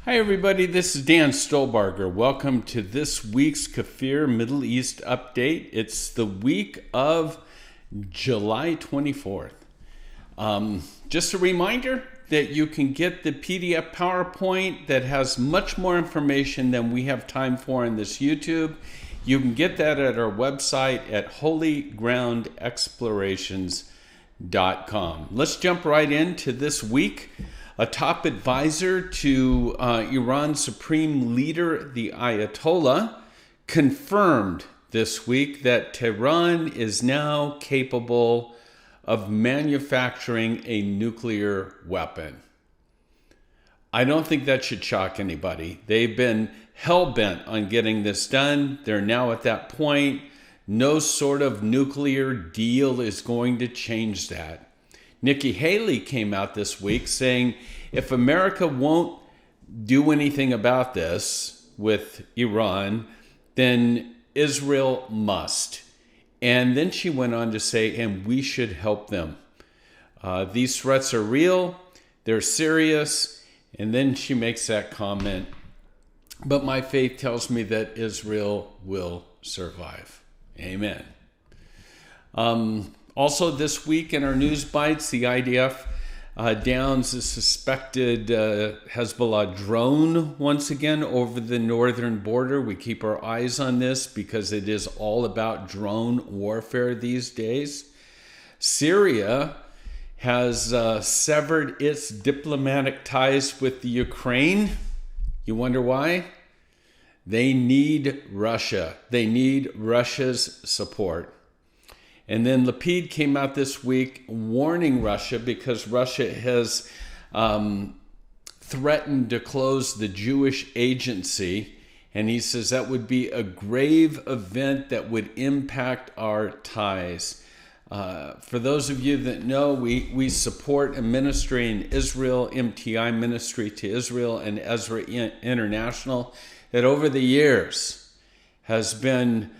Hi everybody, this is Dan Stolbarger. Welcome to this week's KFIR Middle East Update. It's the week of July 24th. Just a reminder that you can get the PDF PowerPoint that has much more information than we have time for in this YouTube. You can get that at our website at holygroundexplorations.com. Let's jump right into this week. A top advisor to Iran's supreme leader, the Ayatollah, confirmed this week that Tehran is now capable of manufacturing a nuclear weapon. I don't think that should shock anybody. They've been hell-bent on getting this done. They're now at that point. No sort of nuclear deal is going to change that. Nikki Haley came out this week saying if America won't do anything about this with Iran, then Israel must. And then she went on to say, and we should help them. These threats are real, they're serious. And then she makes that comment, but my faith tells me that Israel will survive. Amen. Also this week in our news bites, the IDF downs a suspected Hezbollah drone once again over the northern border. We keep our eyes on this because it is all about drone warfare these days. Syria has severed its diplomatic ties with the Ukraine. You wonder why? They need Russia. They need Russia's support. And then Lapid came out this week warning Russia because Russia has threatened to close the Jewish agency. And he says that would be a grave event that would impact our ties. For those of you that know, we support a ministry in Israel, MTI Ministry to Israel and Ezra International, that over the years has been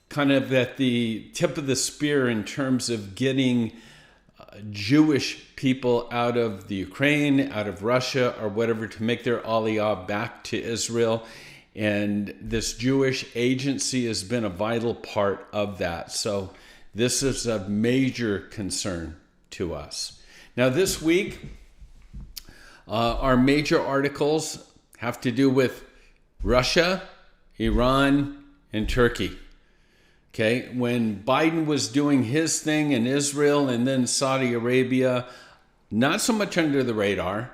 kind of at the tip of the spear in terms of getting Jewish people out of the Ukraine, out of Russia, or whatever, to make their aliyah back to Israel. And this Jewish agency has been a vital part of that. So this is a major concern to us. Now this week, our major articles have to do with Russia, Iran, and Turkey. Okay, when Biden was doing his thing in Israel and then Saudi Arabia, not so much under the radar,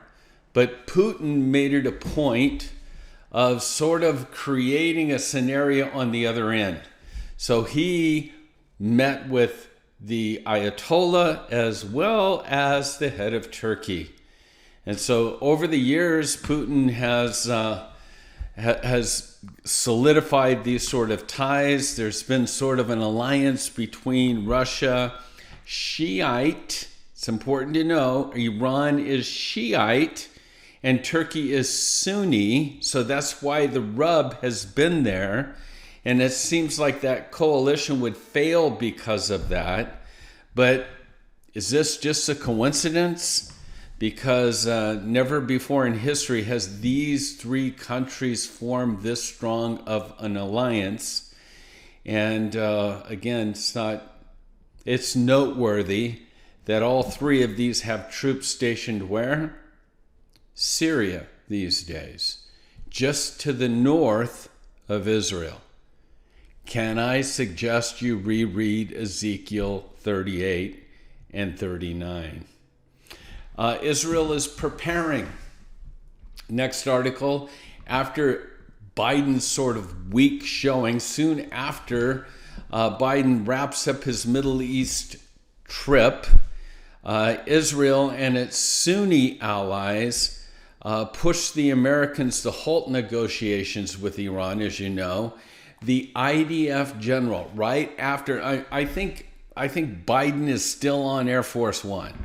but Putin made it a point of sort of creating a scenario on the other end. So he met with the Ayatollah as well as the head of Turkey. And so over the years, Putin has solidified these sort of ties. There's been sort of an alliance between Russia, Shiite. It's important to know Iran is Shiite and Turkey is Sunni. So that's why the rub has been there. And it seems like that coalition would fail because of that. But is this just a coincidence? Because never before in history has these three countries formed this strong of an alliance. And again, it's noteworthy that all three of these have troops stationed where? Syria these days, just to the north of Israel. Can I suggest you reread Ezekiel 38 and 39? Israel is preparing. Next article, after Biden's sort of weak showing, soon after Biden wraps up his Middle East trip, Israel and its Sunni allies push the Americans to halt negotiations with Iran, as you know. The IDF general, right after, I think Biden is still on Air Force One.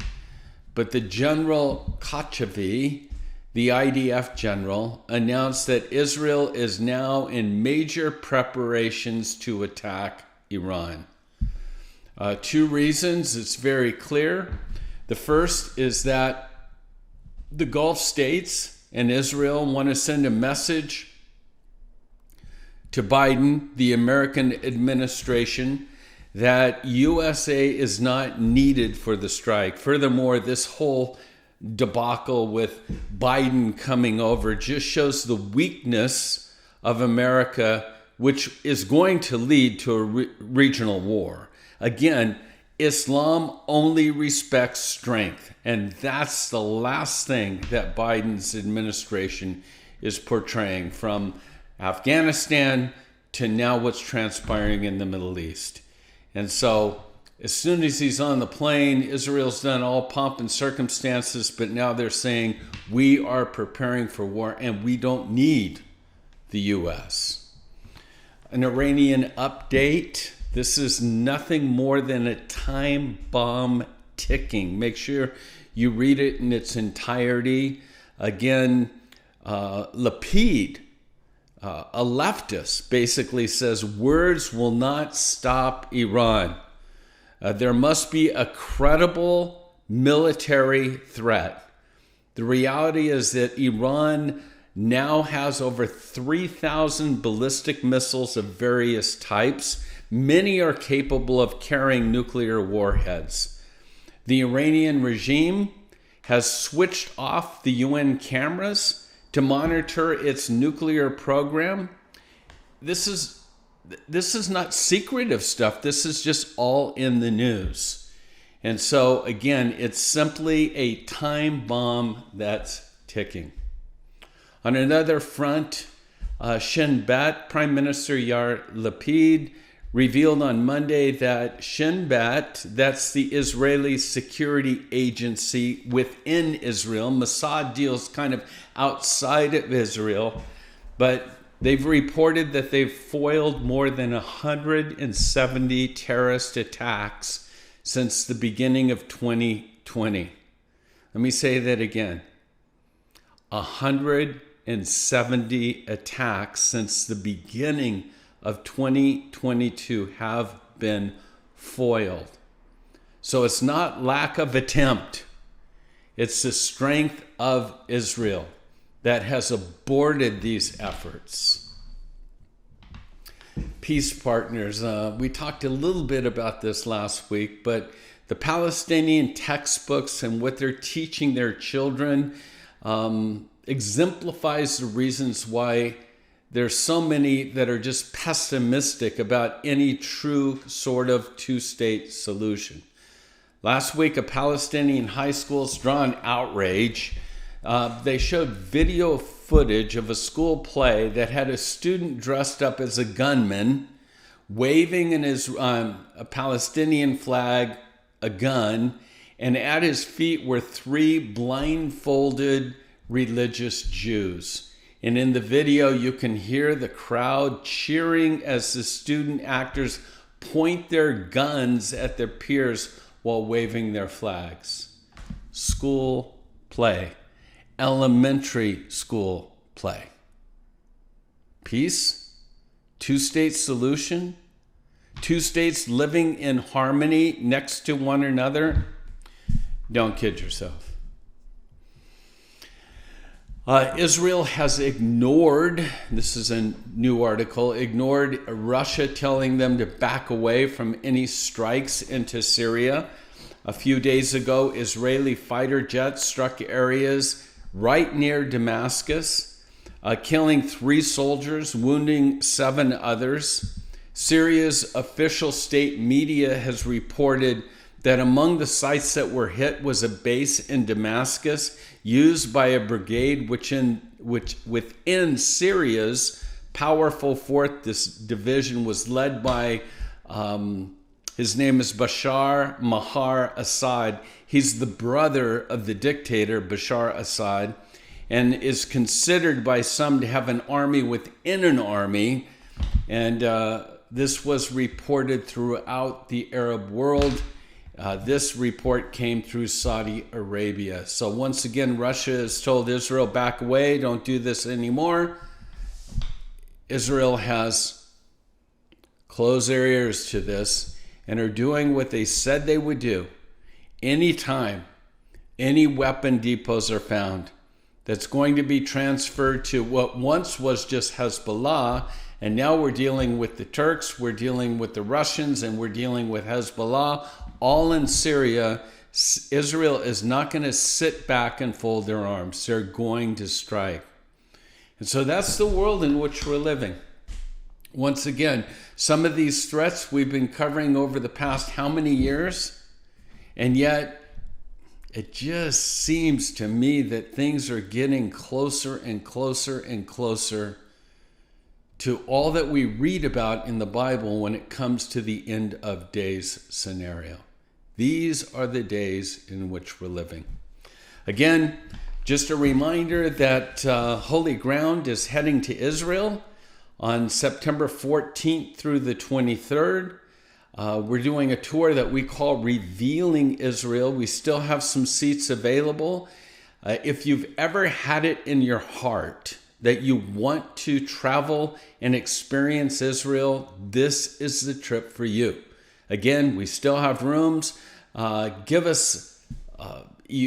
But the General Kachavi, the IDF general, announced that Israel is now in major preparations to attack Iran. Two reasons, it's very clear. The first is that the Gulf states and Israel want to send a message to Biden, the American administration, that USA is not needed for the strike. Furthermore, this whole debacle with Biden coming over just shows the weakness of America, which is going to lead to a regional war. Again, Islam only respects strength, and that's the last thing that Biden's administration is portraying, from Afghanistan to now what's transpiring in the Middle East. And so as soon as he's on the plane, Israel's done all pomp and circumstances, but now they're saying we are preparing for war and we don't need the U.S. An Iranian update. This is nothing more than a time bomb ticking. Make sure you read it in its entirety. Again, Lapid, a leftist, basically says words will not stop Iran. There must be a credible military threat. The reality is that Iran now has over 3,000 ballistic missiles of various types. Many are capable of carrying nuclear warheads. The Iranian regime has switched off the UN cameras to monitor its nuclear program. This is not secretive stuff. This is just all in the news. And so, again, it's simply a time bomb that's ticking. On another front, Shin Bet, Prime Minister Yair Lapid, revealed on Monday that Shin Bet, that's the Israeli security agency within Israel. Mossad deals kind of outside of Israel, but they've reported that they've foiled more than 170 terrorist attacks since the beginning of 2020. Let me say that again. 170 attacks since the beginning of 2022 have been foiled. So it's not lack of attempt. It's the strength of Israel that has aborted these efforts. Peace partners. We talked a little bit about this last week, but the Palestinian textbooks and what they're teaching their children exemplifies the reasons why there's so many that are just pessimistic about any true sort of two-state solution. Last week, a Palestinian high school's drawn outrage. They showed video footage of a school play that had a student dressed up as a gunman, waving a Palestinian flag, a gun, and at his feet were 3 blindfolded religious Jews. And in the video, you can hear the crowd cheering as the student actors point their guns at their peers while waving their flags. School play. Elementary school play. Peace? Two-state solution? Two states living in harmony next to one another? Don't kid yourself. Israel has ignored, this is a new article, ignored Russia telling them to back away from any strikes into Syria. A few days ago, Israeli fighter jets struck areas right near Damascus, killing 3 soldiers, wounding 7 others. Syria's official state media has reported that among the sites that were hit was a base in Damascus used by a brigade which within Syria's powerful 4th division was led by, his name is Bashar Mahar Assad. He's the brother of the dictator Bashar Assad and is considered by some to have an army within an army. And this was reported throughout the Arab world. This report came through Saudi Arabia. So once again, Russia has told Israel, back away, don't do this anymore. Israel has closed their ears to this and are doing what they said they would do. Anytime any weapon depots are found, that's going to be transferred to what once was just Hezbollah. And now we're dealing with the Turks, we're dealing with the Russians, and we're dealing with Hezbollah, all in Syria. Israel is not going to sit back and fold their arms. They're going to strike. And so that's the world in which we're living. Once again, some of these threats we've been covering over the past how many years? And yet, it just seems to me that things are getting closer and closer and closer to all that we read about in the Bible when it comes to the end of days scenario. These are the days in which we're living. Again, just a reminder that Holy Ground is heading to Israel on September 14th through the 23rd. We're doing a tour that we call Revealing Israel. We still have some seats available. If you've ever had it in your heart that you want to travel and experience Israel, this is the trip for you. Again, we still have rooms. You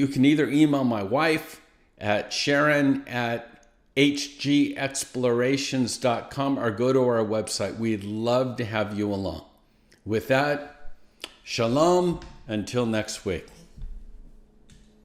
can either email my wife at sharon@hgexplorations.com or go to our website. We'd love to have you along. With that, shalom, until next week.